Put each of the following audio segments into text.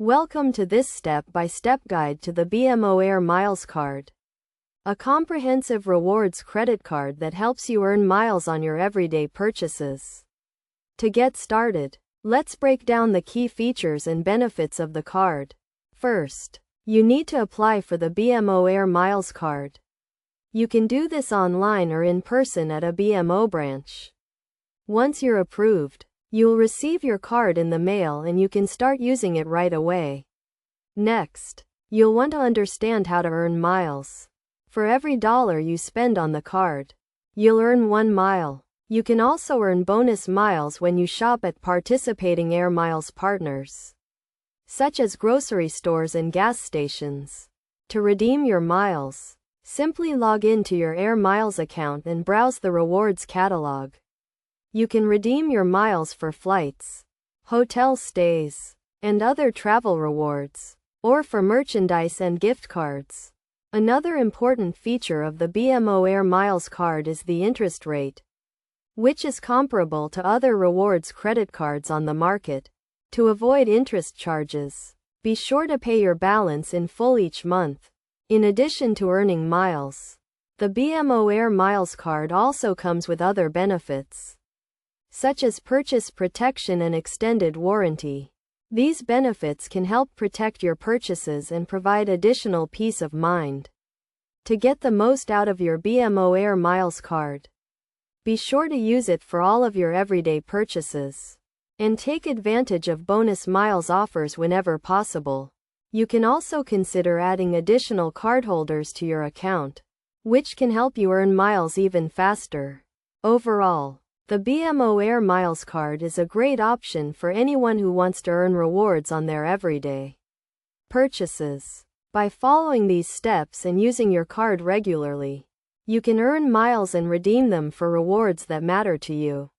Welcome to this step-by-step guide to the BMO Air Miles card. A comprehensive rewards credit card that helps you earn miles on your everyday purchases. To get started, let's break down the key features and benefits of the card. First, you need to apply for the BMO Air Miles card. You can do this online or in person at a BMO branch. Once you're approved, you'll receive your card in the mail and you can start using it right away. Next, you'll want to understand how to earn miles. For every dollar you spend on the card, you'll earn 1 mile. You can also earn bonus miles when you shop at participating Air Miles partners, such as grocery stores and gas stations. To redeem your miles, simply log into your Air Miles account and browse the rewards catalog. You can redeem your miles for flights, hotel stays, and other travel rewards, or for merchandise and gift cards. Another important feature of the BMO Air Miles card is the interest rate, which is comparable to other rewards credit cards on the market. To avoid interest charges, be sure to pay your balance in full each month. In addition to earning miles, the BMO Air Miles card also comes with other benefits, such as purchase protection and extended warranty. These benefits can help protect your purchases and provide additional peace of mind. To get the most out of your BMO Air Miles card, be sure to use it for all of your everyday purchases, and take advantage of bonus miles offers whenever possible. You can also consider adding additional cardholders to your account, which can help you earn miles even faster. Overall, the BMO Air Miles card is a great option for anyone who wants to earn rewards on their everyday purchases. By following these steps and using your card regularly, you can earn miles and redeem them for rewards that matter to you.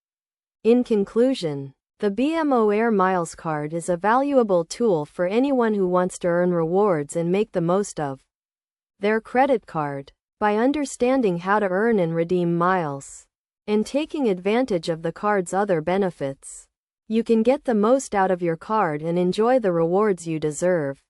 In conclusion, the BMO Air Miles card is a valuable tool for anyone who wants to earn rewards and make the most of their credit card. By understanding how to earn and redeem miles, and taking advantage of the card's other benefits, you can get the most out of your card and enjoy the rewards you deserve.